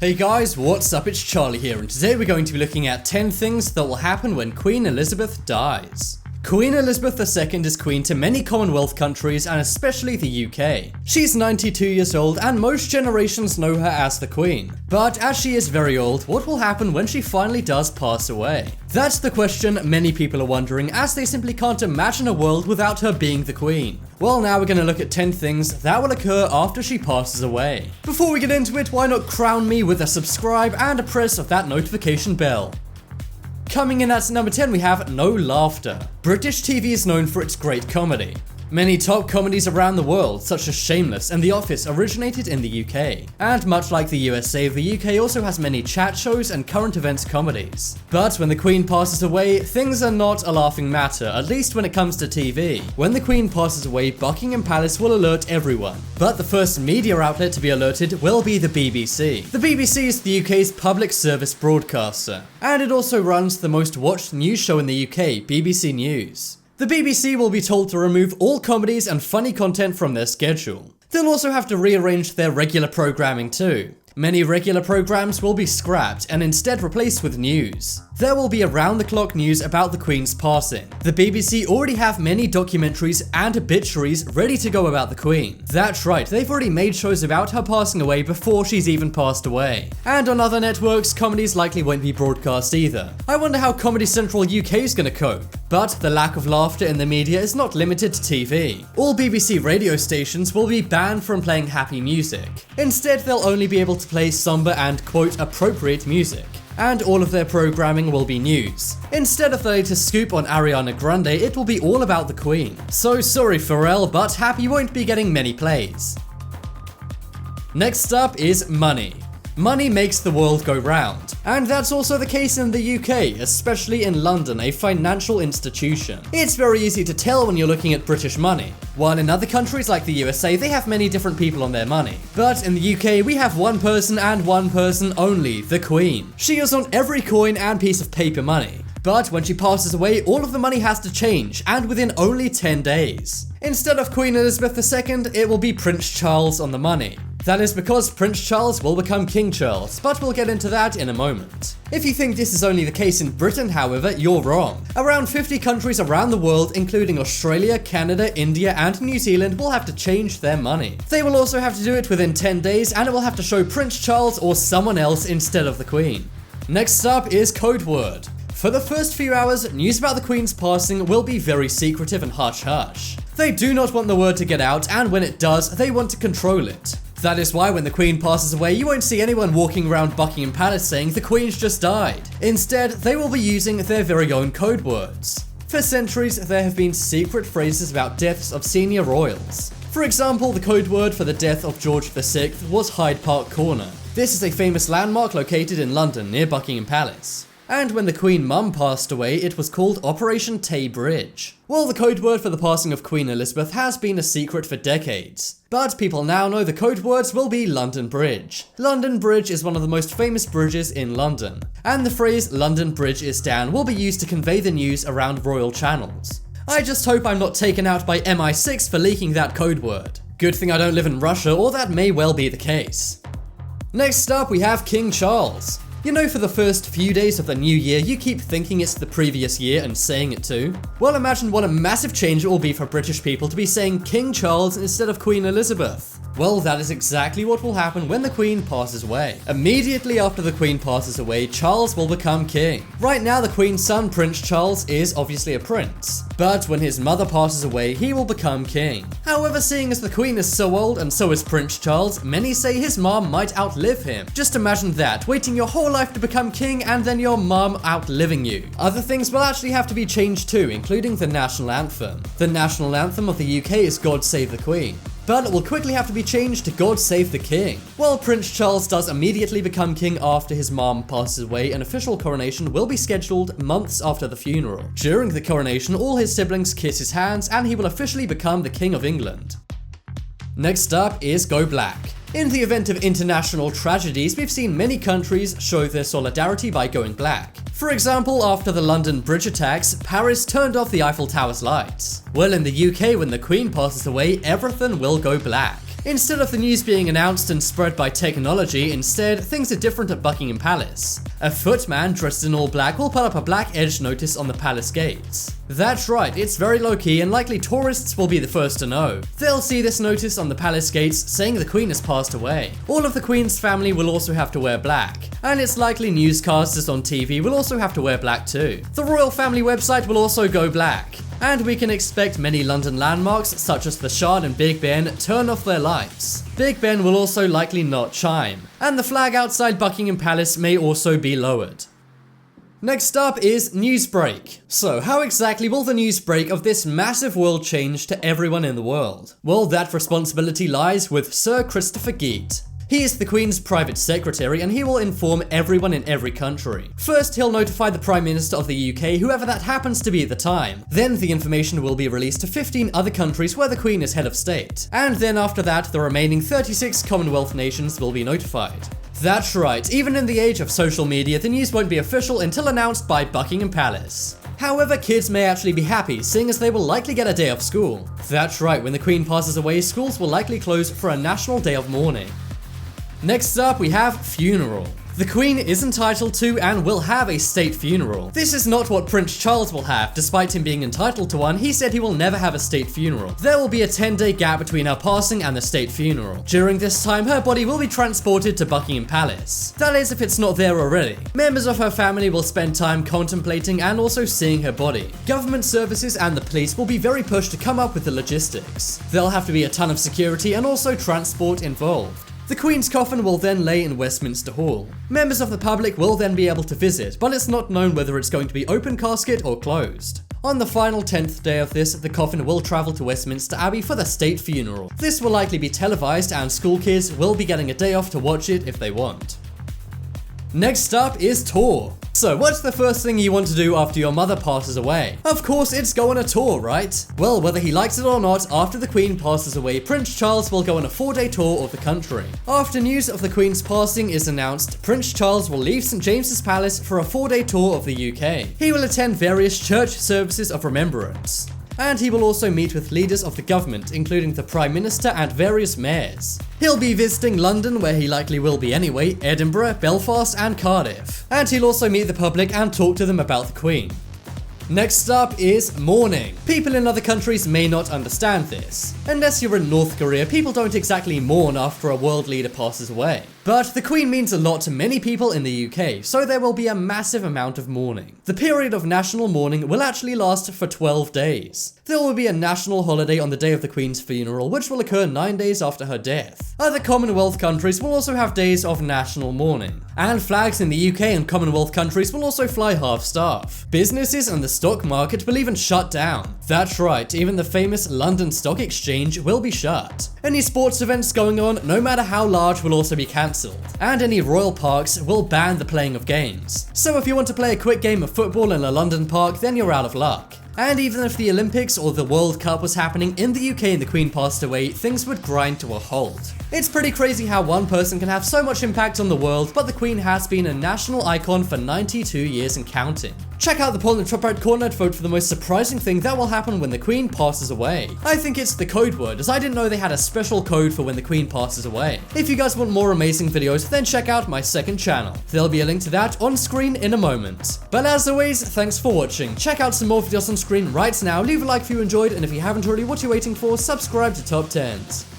Hey guys, what's up? It's Charlie here, and today we're going to be looking at 10 things that will happen when Queen Elizabeth dies. Queen Elizabeth II is queen to many Commonwealth countries and especially the UK. She's 92 years old and most generations know her as the Queen. But as she is very old, what will happen when she finally does pass away? That's the question many people are wondering, as they simply can't imagine a world without her being the Queen. Well, now we're going to look at 10 things that will occur after she passes away. Before we get into it, why not crown me with a subscribe and a press of that notification bell? Coming in at number 10 we have no laughter. British TV is known for its great comedy. Many top comedies around the world, such as Shameless and The Office, originated in the UK. And much like the USA, the UK also has many chat shows and current events comedies. But when the Queen passes away, things are not a laughing matter, at least when it comes to TV. When the Queen passes away, Buckingham Palace will alert everyone. But the first media outlet to be alerted will be the BBC. The BBC is the UK's public service broadcaster. And it also runs the most watched news show in the UK, BBC News. The BBC will be told to remove all comedies and funny content from their schedule. They'll also have to rearrange their regular programming too. Many regular programs will be scrapped and instead replaced with news. There will be around-the-clock news about the Queen's passing. The BBC already have many documentaries and obituaries ready to go about the Queen. That's right, they've already made shows about her passing away before she's even passed away. And on other networks, comedies likely won't be broadcast either. I wonder how Comedy Central UK is gonna cope. But the lack of laughter in the media is not limited to TV. All BBC radio stations will be banned from playing happy music. Instead, they'll only be able to play somber and quote appropriate music. And all of their programming will be news. Instead of the latest scoop on Ariana Grande, it will be all about the Queen. So sorry Pharrell, but Happy won't be getting many plays. Next up is money. Money makes the world go round. And that's also the case in the UK, especially in London, a financial institution. It's very easy to tell when you're looking at British money. While in other countries like the USA, they have many different people on their money. But in the UK, we have one person and one person only, the Queen. She is on every coin and piece of paper money. But when she passes away, all of the money has to change, and within only 10 days. Instead of Queen Elizabeth II, it will be Prince Charles on the money. That is because Prince Charles will become King Charles, but we'll get into that in a moment. If you think this is only the case in Britain, however, you're wrong. Around 50 countries around the world, including Australia, Canada, India, and New Zealand, will have to change their money. They will also have to do it within 10 days, and it will have to show Prince Charles or someone else instead of the Queen. Next up is code word. For the first few hours, news about the Queen's passing will be very secretive and hush-hush. They do not want the word to get out, and when it does, they want to control it. That is why when the Queen passes away, you won't see anyone walking around Buckingham Palace saying the Queen's just died. Instead, they will be using their very own code words. For centuries, there have been secret phrases about deaths of senior royals. For example, the code word for the death of George VI was Hyde Park Corner. This is a famous landmark located in London near Buckingham Palace. And when the Queen Mum passed away, it was called Operation Tay Bridge. Well, the code word for the passing of Queen Elizabeth has been a secret for decades. But people now know the code words will be London Bridge. London Bridge is one of the most famous bridges in London. And the phrase London Bridge is down will be used to convey the news around royal channels. I just hope I'm not taken out by MI6 for leaking that code word. Good thing I don't live in Russia, or that may well be the case. Next up, we have King Charles. You know, for the first few days of the new year, you keep thinking it's the previous year and saying it too. Well, imagine what a massive change it will be for British people to be saying King Charles instead of Queen Elizabeth. Well, that is exactly what will happen when the Queen passes away. Immediately after the Queen passes away, Charles will become king. Right now, the Queen's son, Prince Charles, is obviously a prince. But when his mother passes away, he will become king. However, seeing as the Queen is so old and so is Prince Charles, many say his mom might outlive him. Just imagine that, waiting your whole life to become king and then your mom outliving you. Other things will actually have to be changed too, including the national anthem. The national anthem of the UK is God Save the Queen. But it will quickly have to be changed to God Save the King. While Prince Charles does immediately become king after his mom passes away, an official coronation will be scheduled months after the funeral. During the coronation, all his siblings kiss his hands and he will officially become the King of England. Next up is Go Black. In the event of international tragedies, we've seen many countries show their solidarity by going black. For example, after the London Bridge attacks, Paris turned off the Eiffel Tower's lights. Well, in the UK, when the Queen passes away, everything will go black. Instead of the news being announced and spread by technology, instead, things are different at Buckingham Palace. A footman dressed in all black will put up a black edge notice on the palace gates. That's right, it's very low-key and likely tourists will be the first to know. They'll see this notice on the palace gates saying the Queen has passed away. All of the Queen's family will also have to wear black, and it's likely newscasters on TV will also have to wear black too. The royal family website will also go black, and we can expect many London landmarks such as the Shard and Big Ben turn off their lights. Big Ben will also likely not chime, and the flag outside Buckingham Palace may also be lowered. Next up is Newsbreak. So how exactly will the news break of this massive world change to everyone in the world? Well, that responsibility lies with Sir Christopher Geet. He is the Queen's private secretary and he will inform everyone in every country. First, he'll notify the Prime Minister of the UK, whoever that happens to be at the time. Then the information will be released to 15 other countries where the Queen is head of state. And then after that, the remaining 36 Commonwealth nations will be notified. That's right, even in the age of social media, the news won't be official until announced by Buckingham Palace. However, kids may actually be happy, seeing as they will likely get a day off school. That's right, when the Queen passes away, schools will likely close for a national day of mourning. Next up, we have funeral. The Queen is entitled to and will have a state funeral. This is not what Prince Charles will have. Despite him being entitled to one, he said he will never have a state funeral. There will be a 10-day gap between her passing and the state funeral. During this time, her body will be transported to Buckingham Palace. That is, if it's not there already. Members of her family will spend time contemplating and also seeing her body. Government services and the police will be very pushed to come up with the logistics. There'll have to be a ton of security and also transport involved. The Queen's coffin will then lay in Westminster Hall. Members of the public will then be able to visit, but it's not known whether it's going to be open casket or closed. On the final 10th day of this, the coffin will travel to Westminster Abbey for the state funeral. This will likely be televised and school kids will be getting a day off to watch it if they want. Next up is tour. So what's the first thing you want to do after your mother passes away? Of course it's go on a tour, right? Well, whether he likes it or not, after the Queen passes away, Prince Charles will go on a 4-day tour of the country. After news of the Queen's passing is announced, Prince Charles will leave St James's Palace for a 4-day tour of the UK. He will attend various church services of remembrance. And he will also meet with leaders of the government, including the Prime Minister and various mayors. He'll be visiting London, where he likely will be anyway, Edinburgh, Belfast and Cardiff. And he'll also meet the public and talk to them about the Queen. Next up is mourning. People in other countries may not understand this. Unless you're in North Korea, people don't exactly mourn after a world leader passes away. But the Queen means a lot to many people in the UK, so there will be a massive amount of mourning. The period of national mourning will actually last for 12 days. There will be a national holiday on the day of the Queen's funeral, which will occur 9 days after her death. Other Commonwealth countries will also have days of national mourning. And flags in the UK and Commonwealth countries will also fly half-staff. Businesses and the stock market will even shut down. That's right, even the famous London Stock Exchange will be shut. Any sports events going on, no matter how large, will also be cancelled. And any royal parks will ban the playing of games. So if you want to play a quick game of football in a London park, then you're out of luck. And even if the Olympics or the World Cup was happening in the UK and the Queen passed away, things would grind to a halt. It's pretty crazy how one person can have so much impact on the world, but the Queen has been a national icon for 92 years and counting. Check out the poll in the top right corner to vote for the most surprising thing that will happen when the Queen passes away. I think it's the code word, as I didn't know they had a special code for when the Queen passes away. If you guys want more amazing videos, then check out my second channel. There'll be a link to that on screen in a moment. But as always, thanks for watching. Check out some more videos on screen right now, leave a like if you enjoyed, and if you haven't already, what are you waiting for? Subscribe to Top 10s.